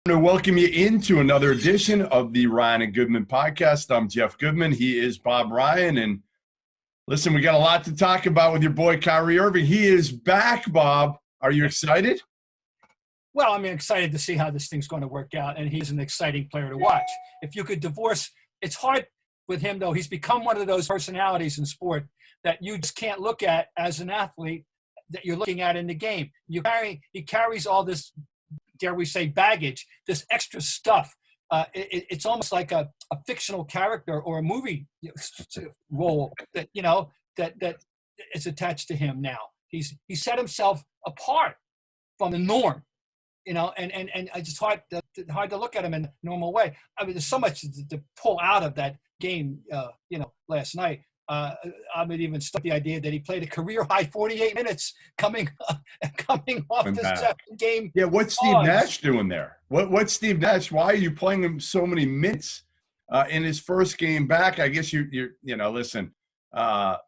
To welcome you into another edition of the Ryan and Goodman podcast. I'm Jeff Goodman. He is Bob Ryan. And listen, we got a lot to talk about with your boy Kyrie Irving. He is back, Bob. Are you excited? Well, I'm excited to see how this thing's going to work out, and he's an exciting player to watch. If you could divorce, it's hard with him, though. He's become one of those personalities in sport that you just can't look at as an athlete that you're looking at in the game. He carries all this, dare we say, baggage, this extra stuff. It's almost like a fictional character or a movie role that is attached to him now. He's set himself apart from the norm, and it's just hard to look at him in a normal way. I mean, there's so much to pull out of that game, last night. I would even start the idea that he played a career-high 48 minutes coming off the second game. Yeah, what's Steve Nash doing there? What's Steve Nash? Why are you playing him so many minutes in his first game back? I guess listen, I'm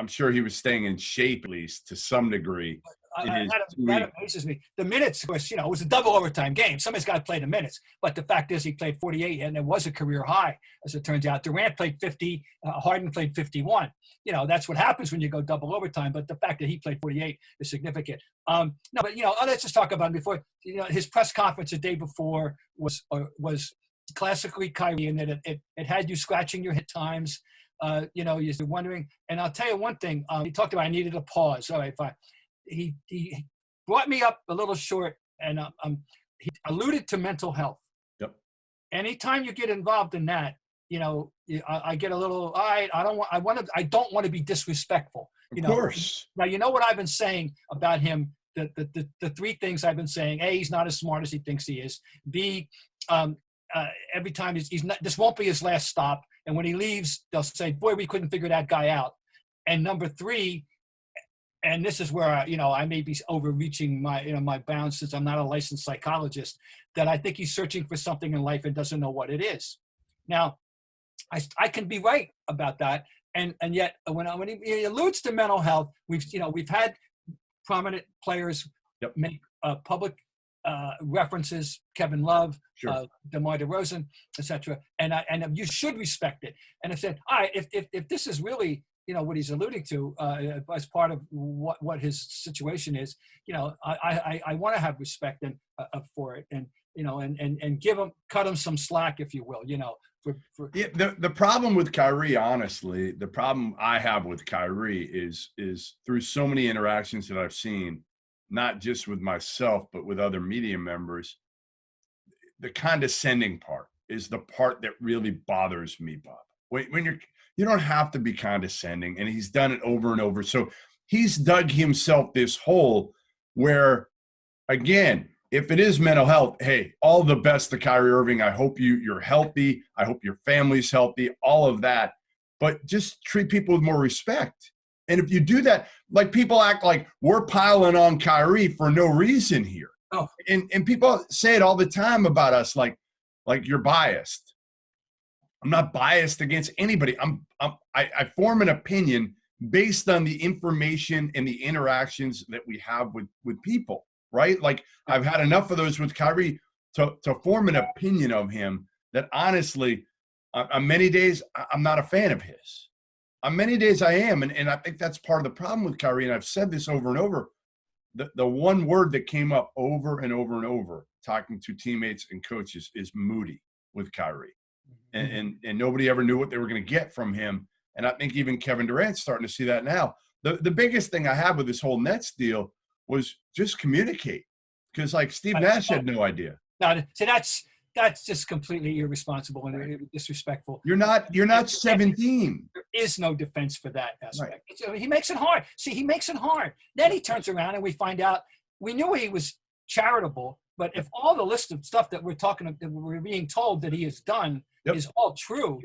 sure he was staying in shape at least to some degree. That amazes me. The minutes, of course, it was a double overtime game. Somebody's got to play the minutes. But the fact is he played 48, and it was a career high, as it turns out. Durant played 50. Harden played 51. That's what happens when you go double overtime. But the fact that he played 48 is significant. Let's just talk about him before. His press conference the day before was classically Kyrie, in that it had you scratching your head times. You're wondering. And I'll tell you one thing. He talked about I needed a pause. All right, fine. He brought me up a little short, and he alluded to mental health. Yep. Anytime you get involved in that, I get a little. All right, I don't want to be disrespectful. Of course. Now you know what I've been saying about him. The three things I've been saying: A, he's not as smart as he thinks he is. B, every time he's not. This won't be his last stop. And when he leaves, they'll say, "Boy, we couldn't figure that guy out." And number three. And this is where I may be overreaching my bounds, since I'm not a licensed psychologist, that I think he's searching for something in life and doesn't know what it is. Now, I can be right about that, and yet when he alludes to mental health, we've had prominent players make public references, Kevin Love, sure. DeMar DeRozan, etc. And you should respect it. And I said, all right, if this is really what he's alluding to as part of what his situation is, I want to have respect for it, and cut him some slack, if you will. The problem with Kyrie, honestly, the problem I have with Kyrie is through so many interactions that I've seen, not just with myself but with other media members, the condescending part is the part that really bothers me, Bob. When you don't have to be condescending, and he's done it over and over. So he's dug himself this hole where, again, if it is mental health, hey, all the best to Kyrie Irving. I hope you're healthy. I hope your family's healthy, all of that. But just treat people with more respect. And if you do that, like, people act like we're piling on Kyrie for no reason here. Oh. And people say it all the time about us, like you're biased. I'm not biased against anybody. I form an opinion based on the information and the interactions that we have with people, right? Like, I've had enough of those with Kyrie to form an opinion of him that, honestly, on many days, I'm not a fan of his. On many days I am, and I think that's part of the problem with Kyrie, and I've said this over and over. The one word that came up over and over and over talking to teammates and coaches is moody with Kyrie. And nobody ever knew what they were going to get from him. And I think even Kevin Durant's starting to see that now. The biggest thing I have with this whole Nets deal was just communicate. Because, like, Steve Nash had no idea. No, so that's just completely irresponsible and disrespectful. You're not 17. There is no defense for that aspect. Right. He makes it hard. See, he makes it hard. Then he turns around and we find out we knew he was charitable, but if all the list of stuff that we're being told that he has done is all true,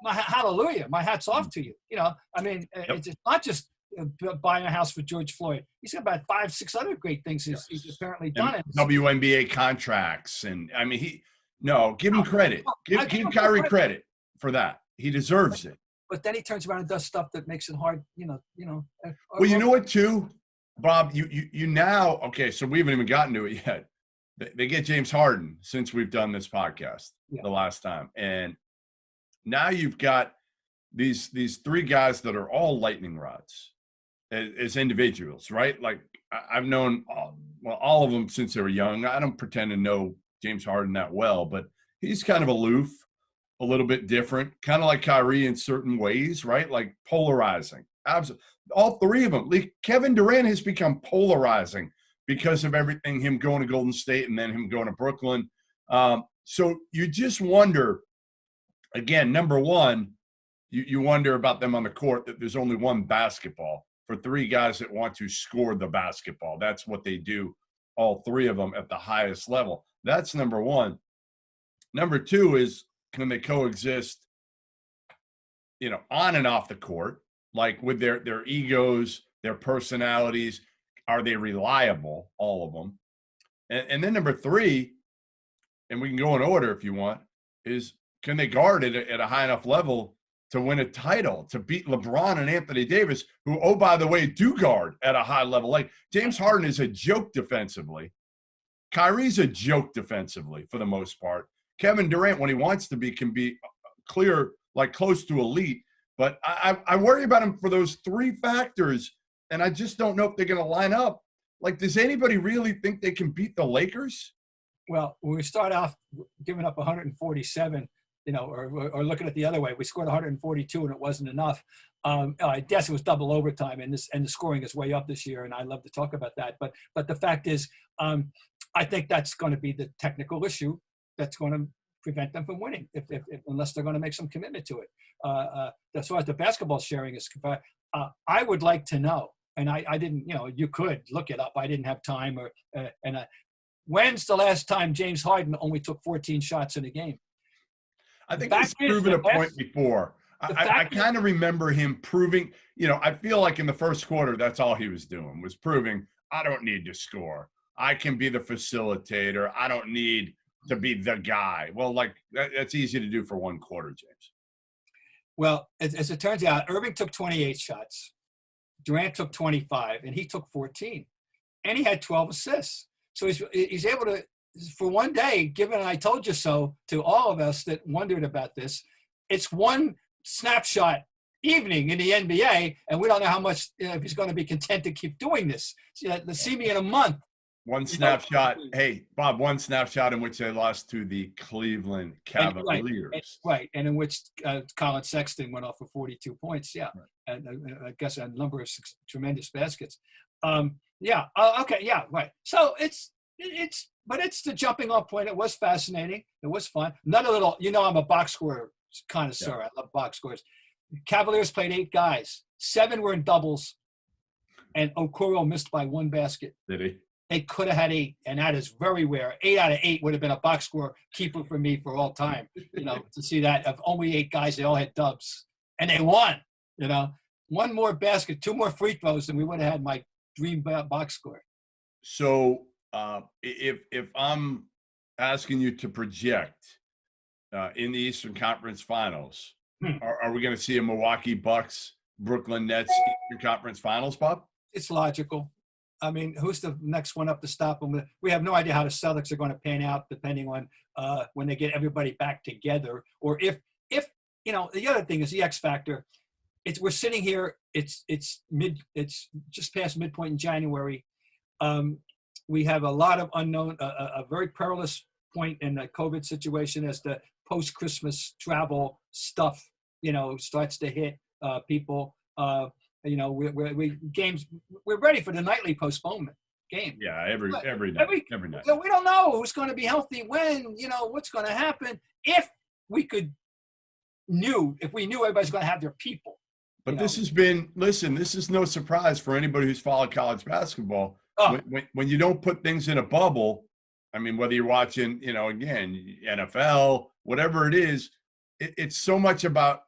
hallelujah, my hat's off to you. It's not just buying a house for George Floyd. He's got about 5-6 other great things he's apparently done. WNBA contracts, and give him credit. Give Kyrie credit for that. He deserves it. But then he turns around and does stuff that makes it hard. Well, you know what, too, Bob? You now, okay, so we haven't even gotten to it yet. they get James Harden since we've done this podcast the last time. And now you've got these three guys that are all lightning rods as individuals, right? Like I've known all of them since they were young. I don't pretend to know James Harden that well, but he's kind of aloof, a little bit different, kind of like Kyrie in certain ways, right? Like polarizing. Absolutely. All three of them. Like Kevin Durant has become polarizing because of everything, him going to Golden State and then him going to Brooklyn. So you just wonder, again, number one, you wonder about them on the court, that there's only one basketball for three guys that want to score the basketball. That's what they do, all three of them at the highest level. That's number one. Number two is, can they coexist, on and off the court, like with their egos, their personalities? Are they reliable, all of them? And then number three, and we can go in order if you want, is can they guard it at a high enough level to win a title, to beat LeBron and Anthony Davis, who, oh, by the way, do guard at a high level? Like James Harden is a joke defensively. Kyrie's a joke defensively for the most part. Kevin Durant, when he wants to be, can be clear, like close to elite. But I worry about him for those three factors, and I just don't know if they're going to line up. Like, does anybody really think they can beat the Lakers? Well, when we start off giving up 147, or looking at the other way, we scored 142 and it wasn't enough. I guess it was double overtime, and the scoring is way up this year, and I love to talk about that. But the fact is, I think that's going to be the technical issue that's going to prevent them from winning, unless they're going to make some commitment to it. As far as the basketball sharing is concerned, I would like to know, and I didn't, you could look it up. I didn't have time, when's the last time James Harden only took 14 shots in a game? I think he's proven a point before. I kind of remember him proving, I feel like in the first quarter, that's all he was doing, was proving, I don't need to score. I can be the facilitator. I don't need to be the guy. Well, like that's easy to do for one quarter, James. Well, as it turns out, Irving took 28 shots. Durant took 25, and he took 14. And he had 12 assists. So he's able to, for one day, given I told you so to all of us that wondered about this, it's one snapshot evening in the NBA, and we don't know how much, if he's going to be content to keep doing this. See me in a month. One snapshot. Hey, Bob, one snapshot in which they lost to the Cleveland Cavaliers. Right. And in which Colin Sexton went off for 42 points. Yeah. Right. And I guess a number of tremendous baskets. Okay. Yeah. Right. So it's the jumping off point. It was fascinating. It was fun. Not a little, I'm a box score connoisseur. Yeah. I love box scores. Cavaliers played 8 guys. 7 were in doubles. And Okoro missed by 1 basket. Did he? They could have had 8, and that is very rare. 8 out of 8 would have been a box score keeper for me for all time. To see that of only 8 guys, they all had dubs, and they won. 1 more basket, 2 more free throws, and we would have had my dream box score. So, if I'm asking you to project in the Eastern Conference Finals, are we going to see a Milwaukee Bucks, Brooklyn Nets Eastern Conference Finals, Bob? It's logical. I mean, who's the next one up to stop them? We have no idea how the Celtics are going to pan out, depending on when they get everybody back together, or if the other thing is the X factor. We're sitting here. It's just past midpoint in January. We have a lot of unknown, a very perilous point in the COVID situation as the post-Christmas travel stuff, starts to hit people. We're ready for the nightly postponement game. Yeah, every night. We don't know who's going to be healthy when, what's going to happen. If we knew everybody's going to have their people. But this has been, this is no surprise for anybody who's followed college basketball. Oh. When you don't put things in a bubble, I mean, whether you're watching, again, NFL, whatever it is, it's so much about,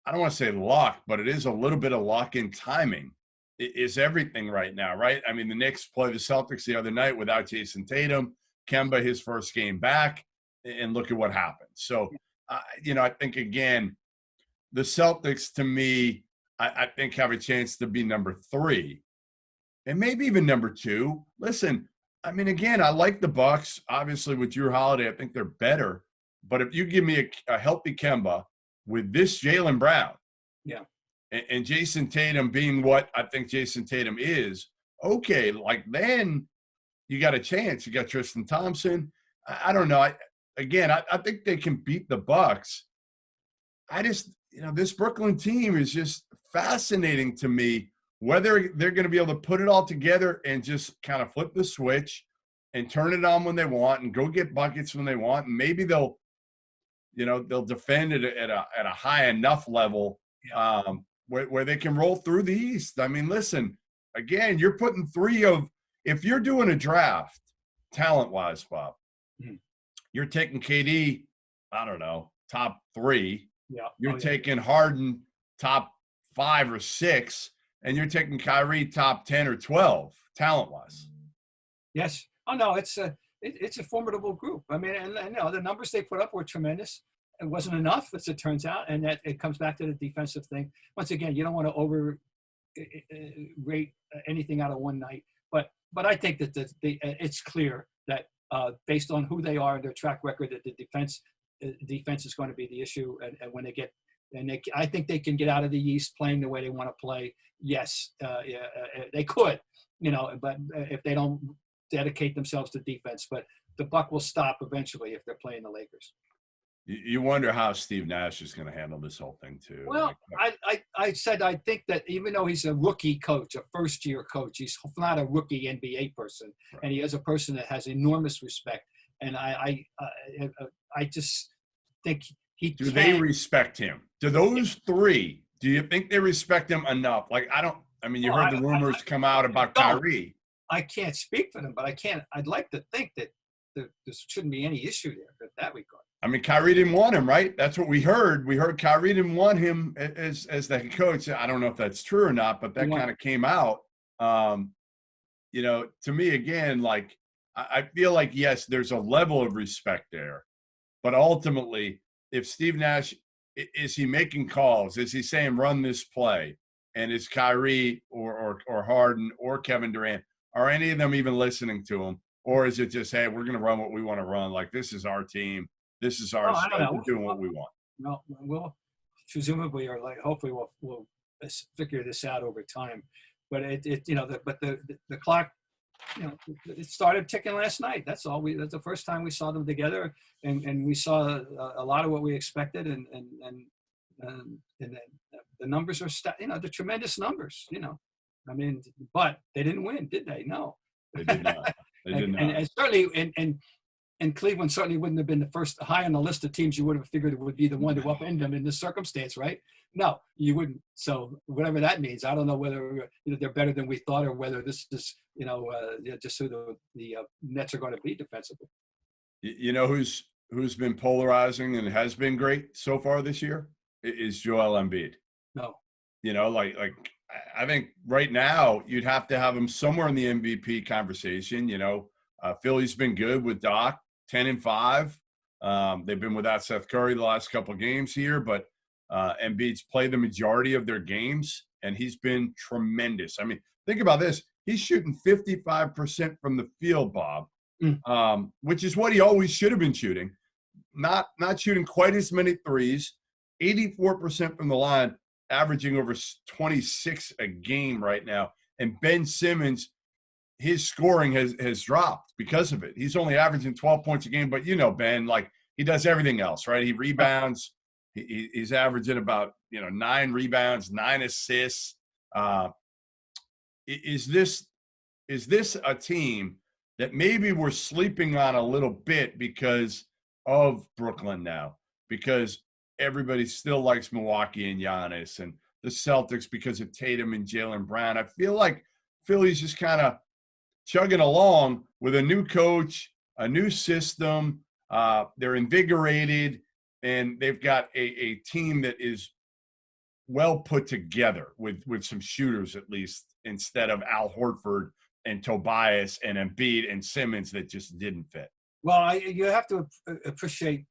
I don't want to say luck, but it is a little bit of luck and timing. It is everything right now, right? I mean, the Knicks played the Celtics the other night without Jason Tatum, Kemba, his first game back, and look at what happened. So, I think, again, the Celtics, to me, I think have a chance to be number 3 and maybe even number 2. Listen, I mean, again, I like the Bucks. Obviously, with Drew Holiday, I think they're better. But if you give me a healthy Kemba with this Jaylen Brown, Yeah. and Jason Tatum being what I think Jason Tatum is, okay, like then you got a chance. You got Tristan Thompson. I don't know. I think they can beat the Bucks. I just, this Brooklyn team is just fascinating to me, whether they're going to be able to put it all together and just kind of flip the switch and turn it on when they want and go get buckets when they want. And maybe they'll defend it at a high enough level where they can roll through the East. I mean, listen, again, you're putting if you're doing a draft talent-wise, Bob, you're taking KD, I don't know, top 3. Yeah. You're taking Harden top 5 or 6, and you're taking Kyrie top 10 or 12 talent-wise. Yes. Oh no, it's a formidable group. I mean, and the numbers they put up were tremendous. It wasn't enough, as it turns out, and that it comes back to the defensive thing. Once again, you don't want to overrate anything out of one night, but I think that it's clear that based on who they are and their track record, that the defense is going to be the issue. And when they get, I think they can get out of the East playing the way they want to play. Yes, they could, but if they don't dedicate themselves to defense, but the buck will stop eventually if they're playing the Lakers. You wonder how Steve Nash is going to handle this whole thing too. Well, I said I think that even though he's a rookie coach, a first-year coach, he's not a rookie NBA person, right. And he is a person that has enormous respect. And I just think he. Do they respect him? Do those 3? Do you think they respect him enough? Like you heard the rumors come out about Kyrie. I can't speak for them, but I'd like to think that there shouldn't be any issue there in that regard. I mean, Kyrie didn't want him, right? That's what we heard. We heard Kyrie didn't want him as the head coach. I don't know if that's true or not, but that kind of came out. To me, again, like I feel like, yes, there's a level of respect there. But ultimately, if Steve Nash, is he making calls? Is he saying run this play? And is Kyrie or Harden or Kevin Durant, are any of them even listening to him? Or is it just, hey, we're going to run what we want to run? Like, this is our team. This is our we're doing what we want. No, we'll presumably, or like hopefully we'll figure this out over time. But the clock, it started ticking last night. That's all. That's the first time we saw them together, and we saw a lot of what we expected, and the numbers are the tremendous numbers. I mean, but they didn't win, did they? No, they did not. They did not. And certainly, and Cleveland certainly wouldn't have been the first high on the list of teams you would have figured would be the one to upend them in this circumstance, right? No, you wouldn't. So whatever that means, I don't know whether they're better than we thought or whether this is just who the Nets are going to be defensively. Who's been polarizing and has been great so far this year is Joel Embiid. No, I think right now you'd have to have him somewhere in the MVP conversation. Philly's been good with Doc, 10-5. They've been without Seth Curry the last couple of games here, but Embiid's played the majority of their games, and he's been tremendous. I mean, think about this. He's shooting 55% from the field, Bob, which is what he always should have been shooting. Not shooting quite as many threes, 84% from the line, averaging over 26 a game right now. And Ben Simmons, his scoring has dropped because of it. He's only averaging 12 points a game, but Ben, like, he does everything else, right? He rebounds. He's averaging about 9 rebounds, 9 assists. Is this a team that maybe we're sleeping on a little bit because of Brooklyn now? Because everybody still likes Milwaukee and Giannis, and the Celtics because of Tatum and Jaylen Brown. I feel like Philly's just kind of chugging along with a new coach, a new system. They're invigorated, and they've got a team that is well put together with some shooters, at least, instead of Al Horford and Tobias and Embiid and Simmons that just didn't fit. Well, you have to appreciate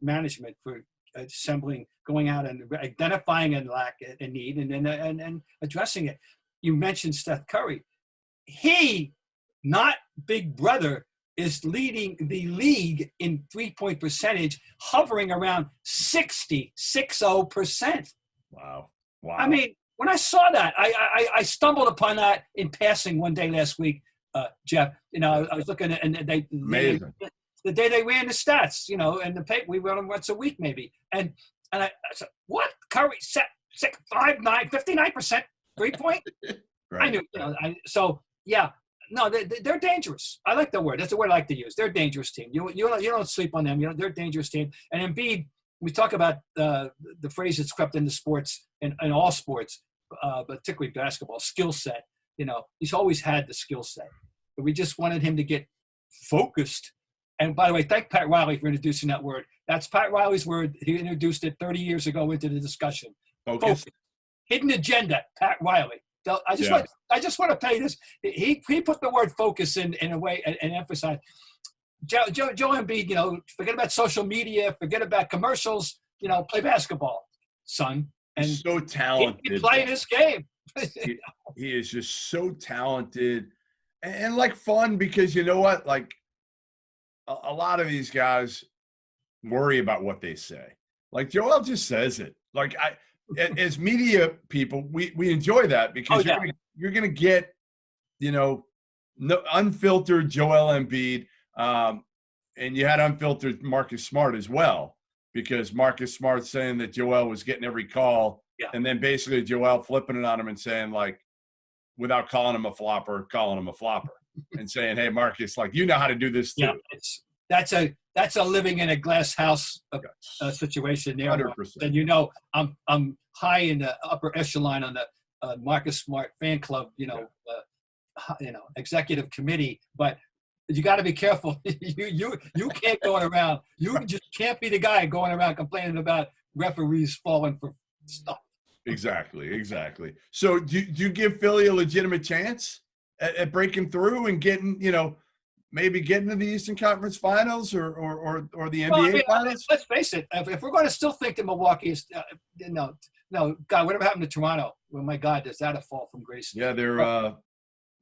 management for assembling, going out and identifying a lack, a need, and addressing it. You mentioned Steph Curry. He not Big Brother, is leading the league in three-point percentage, hovering around 60%. Wow. Wow. I mean, when I saw that, I stumbled upon that in passing one day last week, Jeff. You know, I was looking at, and the day they ran the stats, you know, and the paper, we run them once a week maybe. And I said, what? Curry set 59% 3-point? Right. I knew, you know, so yeah. No, they're dangerous. I like the word. That's the word I like to use. They're a dangerous team. You don't sleep on them. They're a dangerous team. And Embiid, we talk about the phrase that's crept into sports and all sports, but particularly basketball, skill set. You know, he's always had the skill set. But we just wanted him to get focused. And by the way, thank Pat Riley for introducing that word. That's Pat Riley's word. He introduced it 30 years ago into the discussion. Focus. Hidden agenda, Pat Riley. I just want to tell you this. He put the word focus in a way and emphasize. Joe Embiid, you know, forget about social media, forget about commercials, you know, play basketball, son. And he's so talented. He play this game. he is just so talented and like fun because you know what? Like a lot of these guys worry about what they say. Like Joel just says it. Like as media people, we enjoy that because you're gonna get, you know, no unfiltered Joel Embiid, and you had unfiltered Marcus Smart as well because Marcus Smart saying that Joel was getting every call, and then basically Joel flipping it on him and saying like, without calling him a flopper, and saying, hey Marcus, like you know how to do this too. Yeah, that's a living in a glass house situation there. 100%. And you know, I'm high in the upper echelon on the Marcus Smart fan club, you know, executive committee. But you got to be careful. you can't go around. You just can't be the guy going around complaining about referees falling for stuff. Exactly. So do you give Philly a legitimate chance at breaking through and getting, you know, maybe getting to the Eastern Conference Finals or the NBA Finals? Let's face it. If we're going to still think that Milwaukee is, no, God, whatever happened to Toronto? Well, my God, is that a fall from grace? Yeah, they're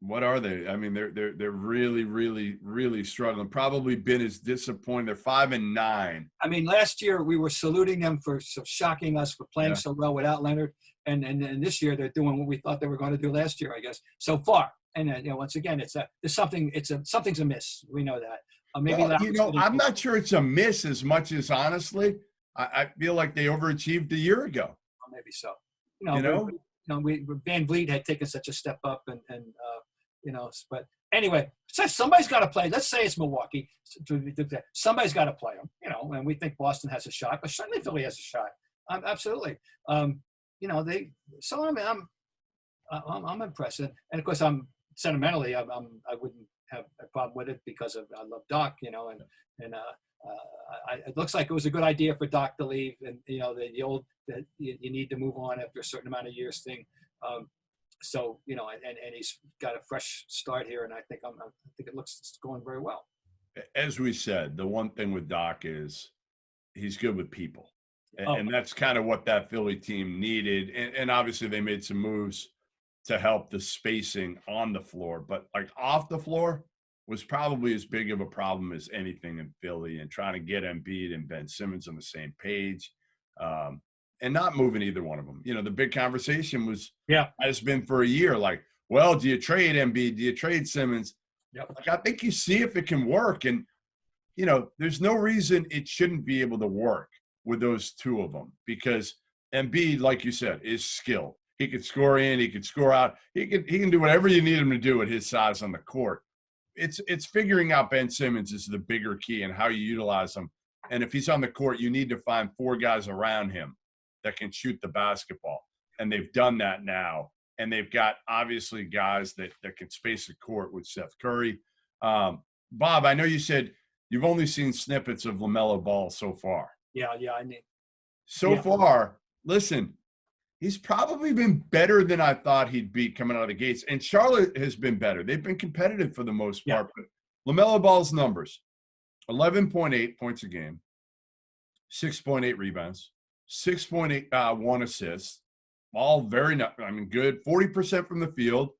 what are they? I mean, they're really, really, really struggling. Probably been as disappointing. They're 5-9. I mean, last year we were saluting them for shocking us for playing so well without Leonard, and this year they're doing what we thought they were going to do last year, I guess. So far. And you know, once again, something's amiss. We know that. Maybe I'm not sure it's a miss as much as honestly, I feel like they overachieved a year ago. Well, maybe so. Van Vliet had taken such a step up, and you know, but anyway, so somebody's got to play. Let's say it's Milwaukee. Somebody's got to play them. You know, and we think Boston has a shot, but certainly Philly has a shot. Absolutely. You know, So I mean, I'm impressed, and of course I'm. Sentimentally, I wouldn't have a problem with it because I love Doc, you know, and it looks like it was a good idea for Doc to leave, and you know the old that you need to move on after a certain amount of years thing. So you know, and he's got a fresh start here, and I think it's going very well. As we said, the one thing with Doc is he's good with people, and that's kind of what that Philly team needed, and obviously they made some moves to help the spacing on the floor, but like off the floor was probably as big of a problem as anything in Philly, and trying to get Embiid and Ben Simmons on the same page, and not moving either one of them. You know, the big conversation has been for a year, like, well, do you trade Embiid? Do you trade Simmons? Like, I think you see if it can work, and you know, there's no reason it shouldn't be able to work with those two of them because Embiid, like you said, is skilled. He could score in, he could score out. He can do whatever you need him to do at his size on the court. It's figuring out Ben Simmons is the bigger key and how you utilize him. And if he's on the court, you need to find 4 guys around him that can shoot the basketball. And they've done that now. And they've got obviously guys that can space the court with Seth Curry. Bob, I know you said you've only seen snippets of LaMelo Ball so far. Yeah, I mean. So far, listen. He's probably been better than I thought he'd be coming out of the gates. And Charlotte has been better. They've been competitive for the most part. But LaMelo Ball's numbers, 11.8 points a game, 6.8 rebounds, 6.1 assists, all very good. 40% from the field,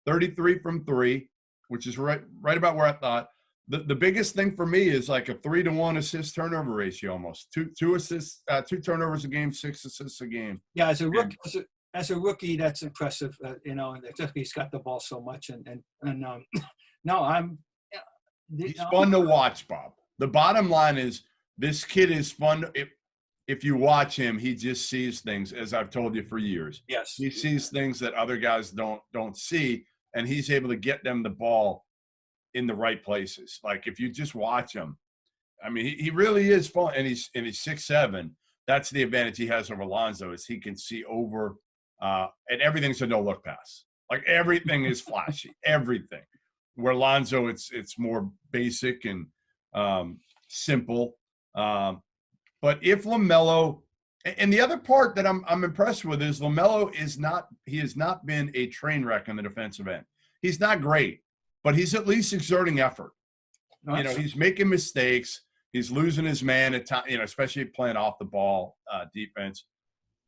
33 from 3, which is right about where I thought. The biggest thing for me is like a 3-to-1 assist turnover ratio almost. Two assists, 2 turnovers a game, 6 assists a game. Yeah, as a rookie, as a rookie, that's impressive. And he's got the ball so much. No, I'm. He's fun to watch, Bob. The bottom line is this kid is fun. If you watch him, he just sees things, as I've told you for years. Yes, he sees things that other guys don't see, and he's able to get them the ball in the right places. Like if you just watch him, I mean, he really is fun, and he's 6'7". That's the advantage he has over Lonzo is he can see over, and everything's a no look pass. Like everything is flashy, everything. Where Lonzo, it's more basic and simple. But if LaMelo, and the other part that I'm impressed with is LaMelo has not been a train wreck on the defensive end. He's not great, but he's at least exerting effort. Nice. He's making mistakes. He's losing his man at time, especially playing off the ball defense.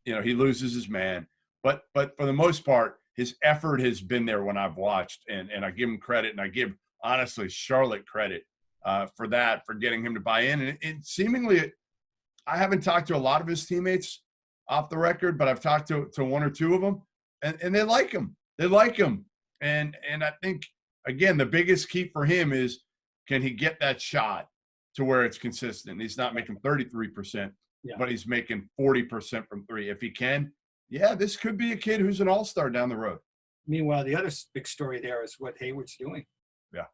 He loses his man. But for the most part, his effort has been there when I've watched, and I give him credit, and I give, honestly, Charlotte credit for that, for getting him to buy in. And seemingly, I haven't talked to a lot of his teammates off the record, but I've talked to one or two of them, and they like him. They like him. And I think, again, the biggest key for him is, can he get that shot to where it's consistent? He's not making 33%, but he's making 40% from three. If he can, this could be a kid who's an all-star down the road. Meanwhile, the other big story there is what Hayward's doing. Yeah.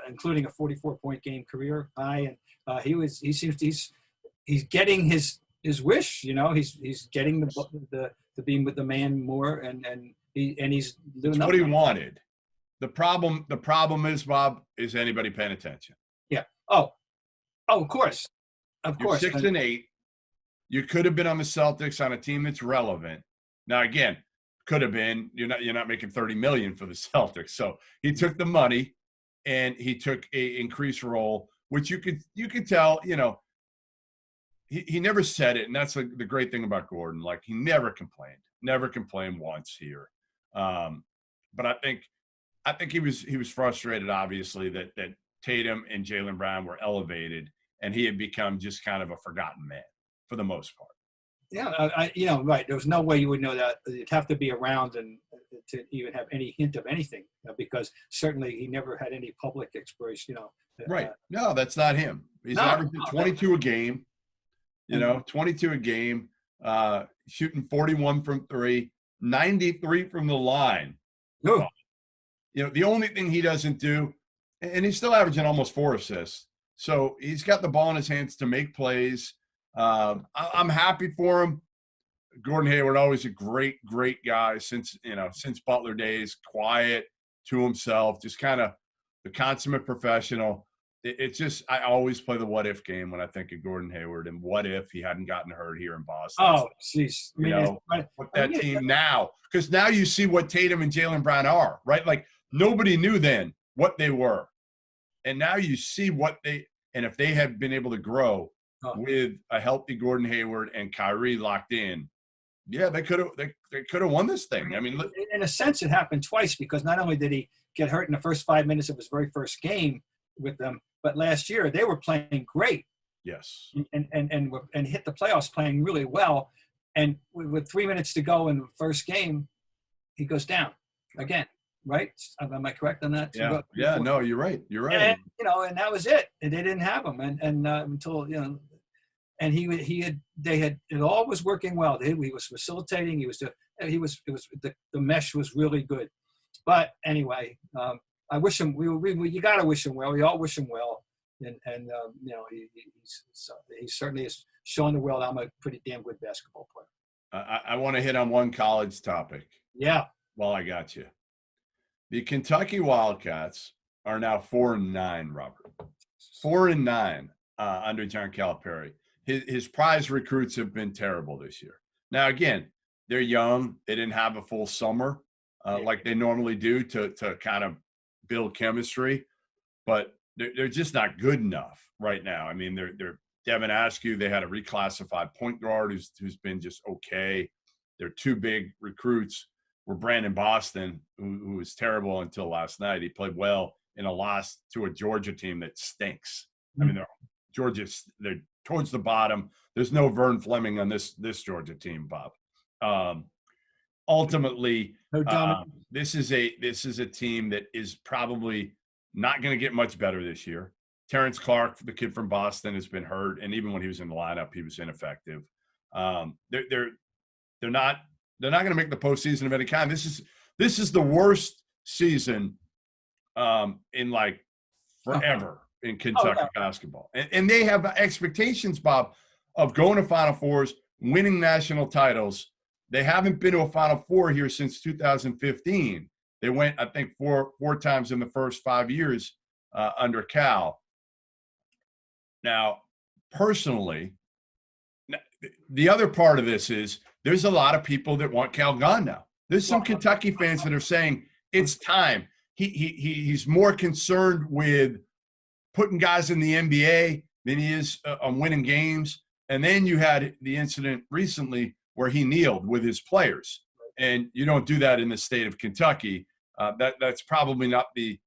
Including a 44-point game career high, and he's getting his wish. He's getting the being with the man more, and he's doing what he wanted. The problem is, Bob, is anybody paying attention? Yeah. Oh, of course. You're 6-8. You could have been on the Celtics on a team that's relevant. Now, again, could have been. You're not making $30 million for the Celtics. So he took the money, and he took a increased role, which you could tell. He never said it, and that's the great thing about Gordon. Like, he never complained once here. But I think he was frustrated, obviously, that Tatum and Jaylen Brown were elevated, and he had become just kind of a forgotten man for the most part. Yeah, right. There was no way you would know that. You'd have to be around and to even have any hint of anything, because certainly he never had any public expiration. Right. No, that's not him. He's averaging 22 a game. 22 a game, shooting 41 from three, 93 from the line. No. The only thing he doesn't do, and he's still averaging almost 4 assists. So he's got the ball in his hands to make plays. I'm happy for him. Gordon Hayward, always a great guy since Butler days, quiet to himself, just kind of the consummate professional. It's just, I always play the what if game when I think of Gordon Hayward, and what if he hadn't gotten hurt here in Boston. Oh, jeez. Team now, because now you see what Tatum and Jaylen Brown are, right? Like, nobody knew then what they were. And now you see and if they had been able to grow with a healthy Gordon Hayward and Kyrie locked in, they could have won this thing. I mean, in a sense, it happened twice, because not only did he get hurt in the first 5 minutes of his very first game with them, but last year they were playing great. Yes. And hit the playoffs playing really well. And with 3 minutes to go in the first game, he goes down again. Right? Am I correct on that? Yeah. No, you're right. You're right. And that was it. And they didn't have him, and until and it all was working well. He was facilitating. The mesh was really good. But anyway, I wish him. You got to wish him well. We all wish him well, and he certainly is showing the world I'm a pretty damn good basketball player. I want to hit on one college topic. Yeah. While I got you. The Kentucky Wildcats are now 4-9, Robert. 4-9 under John Calipari. His prize recruits have been terrible this year. Now, again, they're young. They didn't have a full summer like they normally do to kind of build chemistry, but they're just not good enough right now. I mean, they're Devin Askew. They had a reclassified point guard who's been just okay. They're two big recruits were Brandon Boston, who was terrible until last night. He played well in a loss to a Georgia team that stinks. I mean, they're towards the bottom. There's no Vern Fleming on this Georgia team, Bob. Ultimately, this is a team that is probably not going to get much better this year. Terrence Clark, the kid from Boston, has been hurt, and even when he was in the lineup, he was ineffective. They're not going to make the postseason of any kind. This is the worst season in like forever in Kentucky basketball, and they have expectations, Bob, of going to Final Fours, winning national titles. They haven't been to a Final Four here since 2015. They went, I think, four times in the first 5 years under Cal. Now, personally, the other part of this is there's a lot of people that want Cal gone now. There's some Kentucky fans that are saying it's time. He's more concerned with putting guys in the NBA than he is on winning games. And then you had the incident recently where he kneeled with his players. And you don't do that in the state of Kentucky. That's probably not the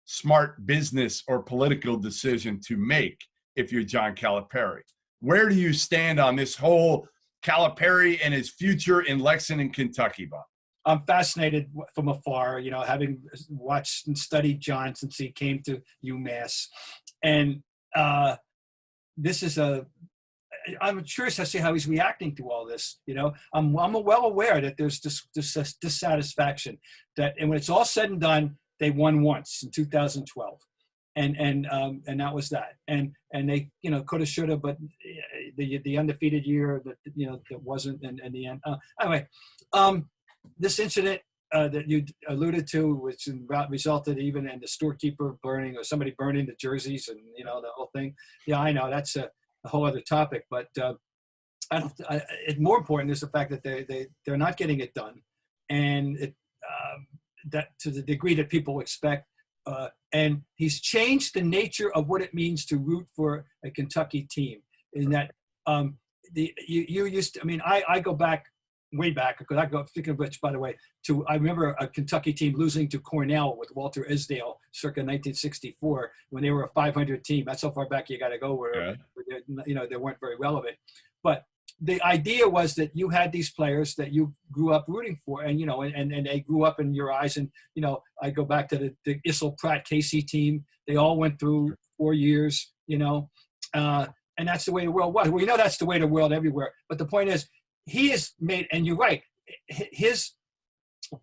smart business or political decision to make if you're John Calipari. Where do you stand on this whole Calipari and his future in Lexington, Kentucky, Bob? I'm fascinated from afar, having watched and studied John since he came to UMass. And I'm curious to see how he's reacting to all this. I'm well aware that there's this dissatisfaction and when it's all said and done, they won once in 2012. And that was that. And they, could have, should have, but the undefeated year that wasn't in the end. Anyway, this incident that you alluded to, which resulted even in the storekeeper burning or somebody burning the jerseys and, the whole thing. Yeah, I know that's a whole other topic, but more important is the fact that they're not getting it done. And that to the degree that people expect, and he's changed the nature of what it means to root for a Kentucky team. In that, you used to, I go back way back because speaking of which, by the way, I remember a Kentucky team losing to Cornell with Walter Isdale circa 1964 when they were a 500 team. That's how far back you got to go where they weren't very relevant. But the idea was that you had these players that you grew up rooting for, and and they grew up in your eyes. And I go back to the Issel Pratt Casey team. They all went through 4 years, and that's the way the world was. We know that's the way the world everywhere. But the point is, he has made, and you're right.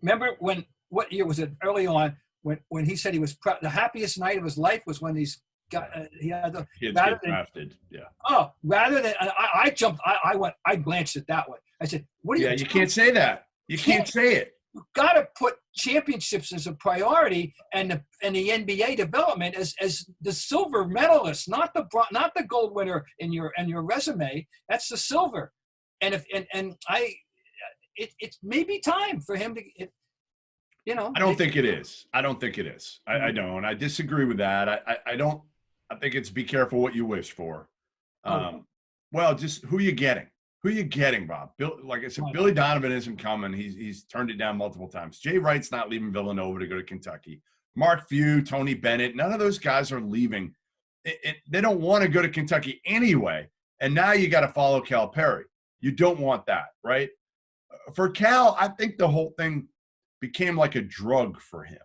Remember what year was it? Early on, when he said he was proud, the happiest night of his life was when he had the drafted. Yeah. Oh, rather than I jumped, I glanced at that one. I said, "What are you?" Yeah, you can't say that. You can't say it. You've got to put championships as a priority, and the NBA development as the silver medalist, not the gold winner in your resume. That's the silver. And it may be time for him to. I don't think it is. I don't. I disagree with that. I don't. I think it's be careful what you wish for. Well, just who you getting? Who you getting, Bob? Like I said, Billy Donovan isn't coming. He's turned it down multiple times. Jay Wright's not leaving Villanova to go to Kentucky. Mark Few, Tony Bennett, none of those guys are leaving. They don't want to go to Kentucky anyway. And now you got to follow Calipari. You don't want that, right? For Cal, I think the whole thing became like a drug for him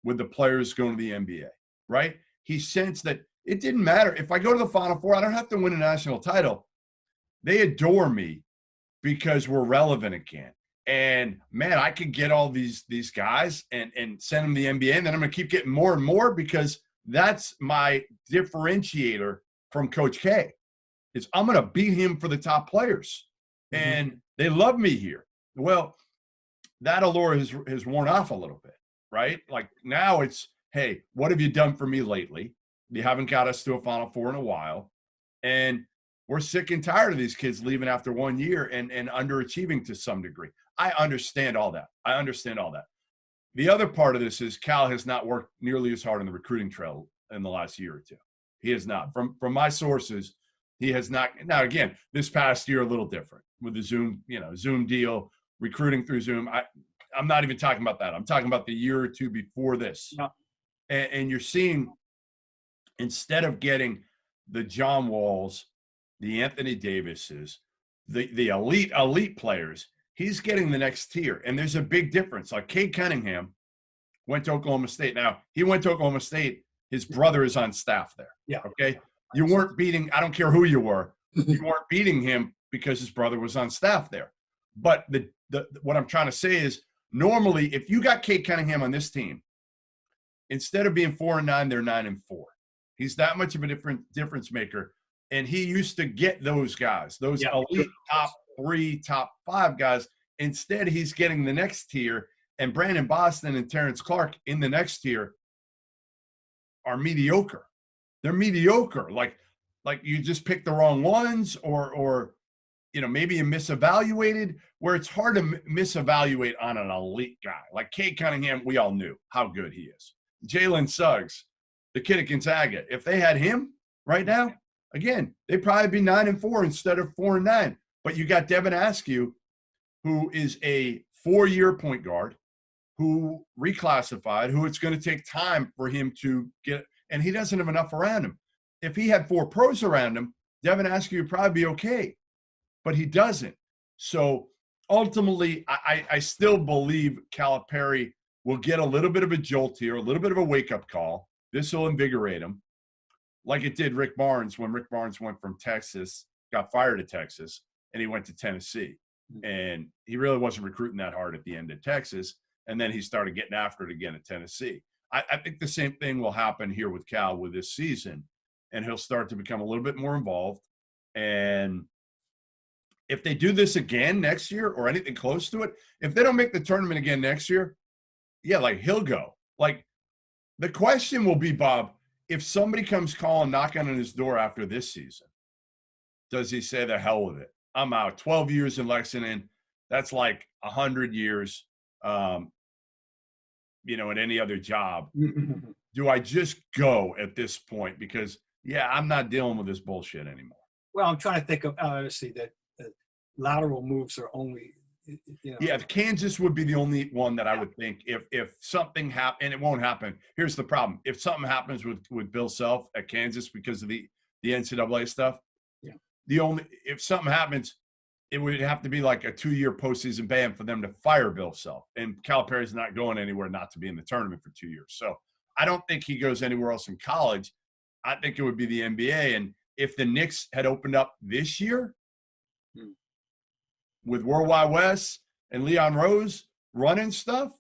with the players going to the NBA, right? He sensed that it didn't matter. If I go to the Final Four, I don't have to win a national title. They adore me because we're relevant again. And, man, I could get all these guys and send them to the NBA, and then I'm going to keep getting more and more because that's my differentiator from Coach K is I'm going to beat him for the top players. And they love me here. Well, that allure has worn off a little bit, right? Like now it's, hey, what have you done for me lately? You haven't got us to a Final Four in a while. And we're sick and tired of these kids leaving after 1 year and underachieving to some degree. I understand all that. The other part of this is Cal has not worked nearly as hard on the recruiting trail in the last year or two. He has not. From my sources, he has not. Now, again, this past year, a little different with the Zoom deal, recruiting through Zoom. I'm not even talking about that. I'm talking about the year or two before this. Yeah. And you're seeing, instead of getting the John Walls, the Anthony Davises, the elite players, he's getting the next tier. And there's a big difference. Like Cade Cunningham went to Oklahoma State. Now, he went to Oklahoma State. His brother is on staff there. Yeah. Okay. You weren't beating, I don't care who you were, you weren't beating him because his brother was on staff there. But what I'm trying to say is, normally, if you got Cade Cunningham on this team, instead of being 4-9, they're 9-4. He's that much of a difference maker. And he used to get those guys, those elite top 3, top 5 guys. Instead, he's getting the next tier. And Brandon Boston and Terrence Clark in the next tier are mediocre. They're mediocre. Like you just picked the wrong ones, or maybe you misevaluated, where it's hard to misevaluate on an elite guy. Like Cade Cunningham, we all knew how good he is. Jalen Suggs, the kid at Gonzaga, if they had him right now, again, they'd probably be 9-4 instead of 4-9. But you got Devin Askew, who is a 4-year point guard, who reclassified, who it's going to take time for him to get, and he doesn't have enough around him. If he had 4 pros around him, Devin Askew would probably be okay, but he doesn't. So ultimately, I still believe Calipari will get a little bit of a jolt here, a little bit of a wake-up call. This will invigorate him, like it did Rick Barnes when Rick Barnes went from Texas, got fired at Texas, and he went to Tennessee. And he really wasn't recruiting that hard at the end of Texas, and then he started getting after it again at Tennessee. I think the same thing will happen here with Cal with this season, and he'll start to become a little bit more involved. And if they do this again next year or anything close to it, if they don't make the tournament again next year, yeah, like he'll go. Like the question will be, Bob, if somebody comes calling, knocking on his door after this season, does he say the hell with it? I'm out. 12 years in Lexington, that's like 100 years, at any other job. Do I just go at this point? Because, yeah, I'm not dealing with this bullshit anymore. Well, I'm trying to think of, obviously, that lateral moves are only, Yeah, Kansas would be the only one that I would think if something happened, and it won't happen. Here's the problem. If something happens with Bill Self at Kansas because of the NCAA stuff, if something happens, it would have to be like a 2-year postseason ban for them to fire Bill Self. And Calipari's not going anywhere not to be in the tournament for 2 years. So I don't think he goes anywhere else in college. I think it would be the NBA. And if the Knicks had opened up this year with Worldwide West and Leon Rose running stuff,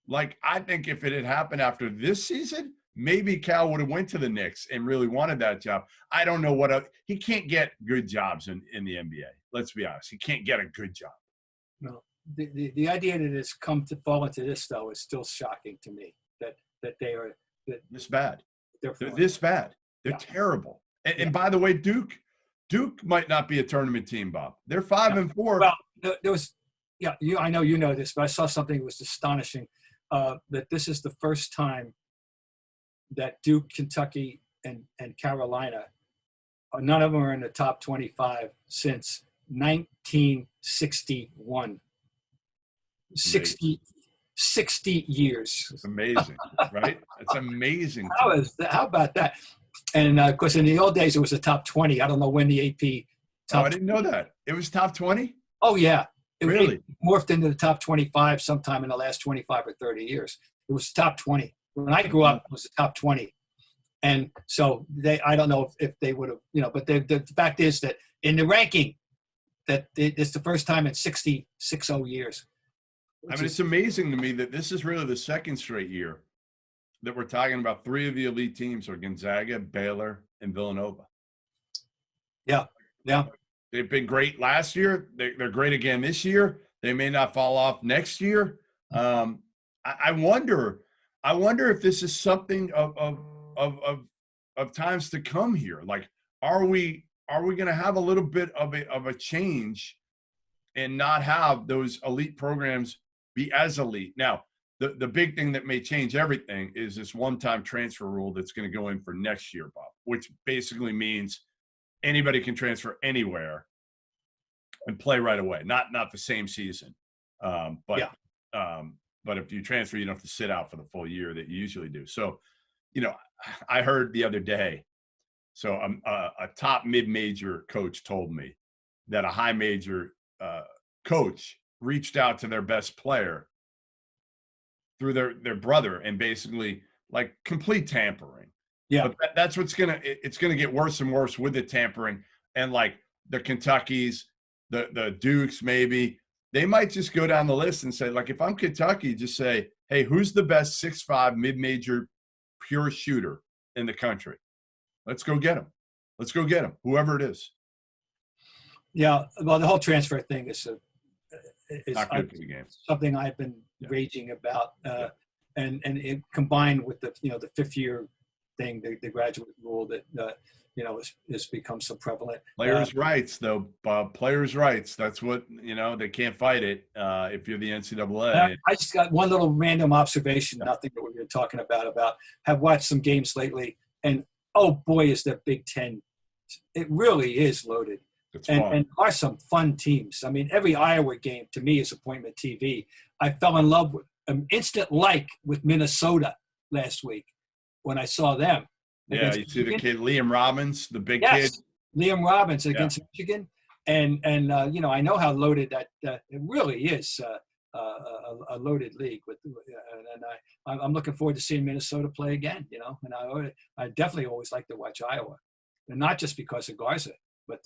like I think if it had happened after this season, maybe Cal would have went to the Knicks and really wanted that job. I don't know he can't get good jobs in the NBA. Let's be honest. He can't get a good job. No. The idea that it's come to fall into this, though, is still shocking to me, that they are this bad. They're this bad. They're terrible. And by the way, Duke might not be a tournament team, Bob. They're 5-4. Well, there was, I know you know this, but I saw something that was astonishing, that this is the first time that Duke, Kentucky, and Carolina, none of them are in the top 25 since 1961. 60 years. It's amazing, right? It's amazing. How about that? And, of course, in the old days, it was the top 20. I don't know when the AP I didn't know that. It was top 20? Oh, yeah. Really? It morphed into the top 25 sometime in the last 25 or 30 years. It was the top 20. When I grew up, it was the top 20. And so I don't know if they would have, but the fact is that in the ranking, that it's the first time in 60 years. It's amazing to me that this is really the second straight year that we're talking about 3 of the elite teams are Gonzaga, Baylor, and Villanova. Yeah. They've been great last year. They're great again this year. They may not fall off next year. I wonder if this is something of times to come here. Like, are we going to have a little bit of a change and not have those elite programs be as elite? Now, the big thing that may change everything is this one-time transfer rule that's going to go in for next year, Bob, which basically means anybody can transfer anywhere and play right away. Not the same season, but but if you transfer, you don't have to sit out for the full year that you usually do. So, I heard the other day, so a top mid-major coach told me that a high major coach reached out to their best player through their brother and basically like complete tampering. Yeah. But that's what's it's gonna get worse and worse with the tampering, and like the Kentuckys, the Dukes, maybe they might just go down the list and say, like, if I'm Kentucky, just say, hey, who's the best 6'5" mid-major pure shooter in the country? Let's go get him. Let's go get him, whoever it is. Yeah, well, the whole transfer thing is not good for the game. Something I've been raging about, and it combined with the the 5th year thing, the graduate rule that has become so prevalent. Players' rights, though, Bob. Players' rights. That's what they can't fight it if you're the NCAA. I just got one little random observation. Nothing that we were talking about. Have watched some games lately, and oh boy, is that Big Ten! It really is loaded. And are some fun teams. I mean, every Iowa game to me is appointment TV. I fell in love with an instant like with Minnesota last week when I saw them. Yeah, you see the kid Liam Robbins, the big kid. Liam Robbins against Michigan, and I know how loaded that it really is a loaded league. And I'm looking forward to seeing Minnesota play again. And I definitely always like to watch Iowa, and not just because of Garza. But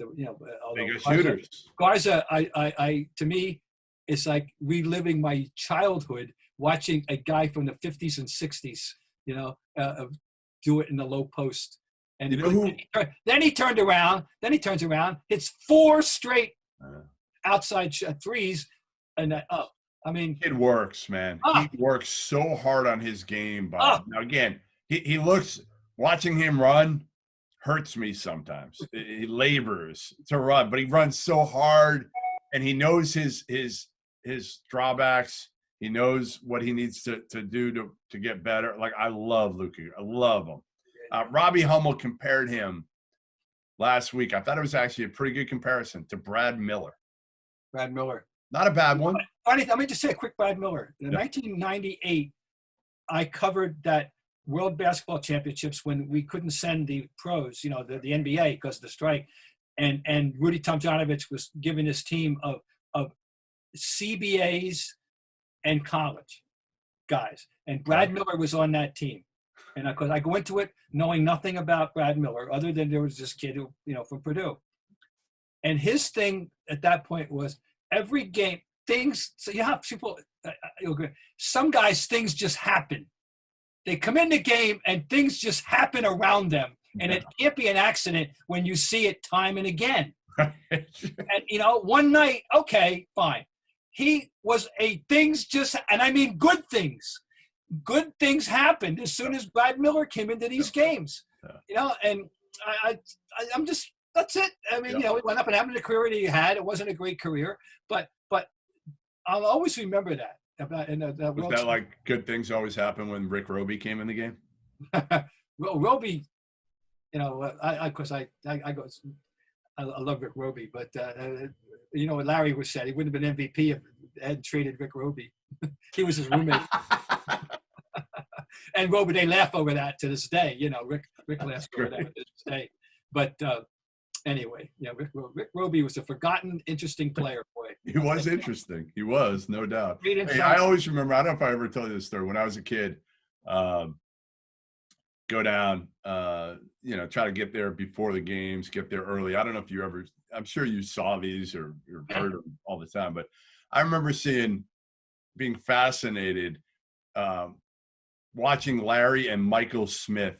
Garza, I to me, it's like reliving my childhood watching a guy from the 50s and 60s, do it in the low post. And then he turned around. Then he turns around. Hits 4 straight outside threes, and kid works, man. He works so hard on his game, Bob. Now again, he looks. Watching him run hurts me sometimes. He labors to run, but he runs so hard, and he knows his drawbacks. He knows what he needs to do to get better. Like, I love Luka. I love him. Robbie Hummel compared him last week. I thought it was actually a pretty good comparison to Brad Miller. Brad Miller. Not a bad one. Funny, let me just say a quick Brad Miller. In 1998, I covered that World Basketball Championships when we couldn't send the pros, the NBA because of the strike, and Rudy Tomjanovich was giving his team of CBAs and college guys, and Brad Miller was on that team, and I go into it knowing nothing about Brad Miller other than there was this kid who from Purdue, and his thing at that point was every game things. So you have people, some guys things just happen. They come in the game and things just happen around them. And it can't be an accident when you see it time and again. And, one night, okay, fine. He was things just, and I mean good things. Good things happened as soon as Brad Miller came into these games. And I'm just, that's it. I mean, he went up and having the career that he had. It wasn't a great career, but I'll always remember that. Was that like good things always happen when Rick Roby came in the game? Roby, I love Rick Roby, but what Larry was said, he wouldn't have been MVP if they hadn't traded Rick Roby. He was his roommate. And Roby, they laugh over that to this day. Rick laughs over that to this day. But anyway, Rick Roby was a forgotten, interesting player. Boy, he was interesting. He was, no doubt. Hey, I always remember. I don't know if I ever told you this story. When I was a kid, go down, try to get there before the games, get there early. I don't know if you ever. I'm sure you saw these or heard them all the time, but I remember being fascinated, watching Larry and Michael Smith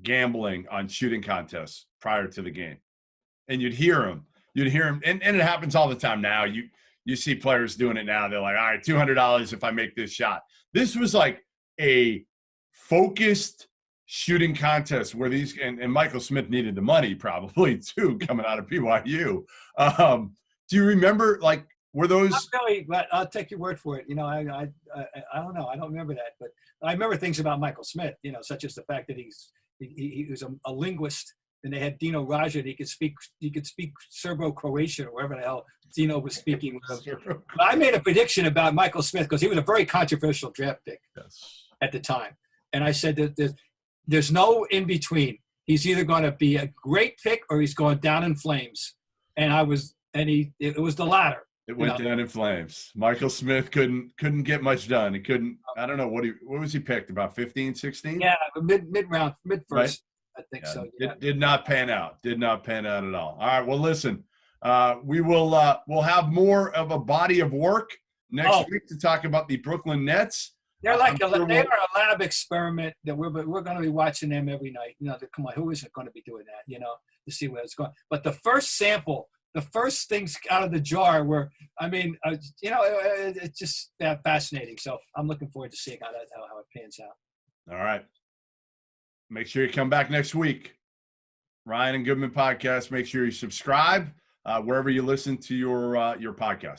gambling on shooting contests prior to the game, and you'd hear him, and it happens all the time now. You see players doing it now. They're like, all right, $200 if I make this shot. This was like a focused shooting contest where and Michael Smith needed the money probably too, coming out of BYU. Do you remember, like, were those? Not really, but I'll take your word for it. I don't know. I don't remember that, but I remember things about Michael Smith. Such as the fact that he was a linguist and they had Dino Raja. He could speak Serbo-Croatian or whatever the hell Dino was speaking. But I made a prediction about Michael Smith because he was a very controversial draft pick at the time, and I said that there's no in between. He's either going to be a great pick or he's going down in flames. And it was the latter. It went down in flames. Michael Smith couldn't get much done. He couldn't. I don't know what was he picked, about 15, 16? Yeah, mid-round, mid-first. Right? I think so. Yeah. Did not pan out. Did not pan out at all. All right. Well, listen, we'll have more of a body of work next week to talk about the Brooklyn Nets. They're like they are a lab experiment that we're going to be watching them every night. Come on, who isn't going to be doing that? To see where it's going. But the first sample, the first things out of the jar were, it's just fascinating. So I'm looking forward to seeing how it pans out. All right. Make sure you come back next week. Ryan and Goodman Podcast. Make sure you subscribe wherever you listen to your podcast.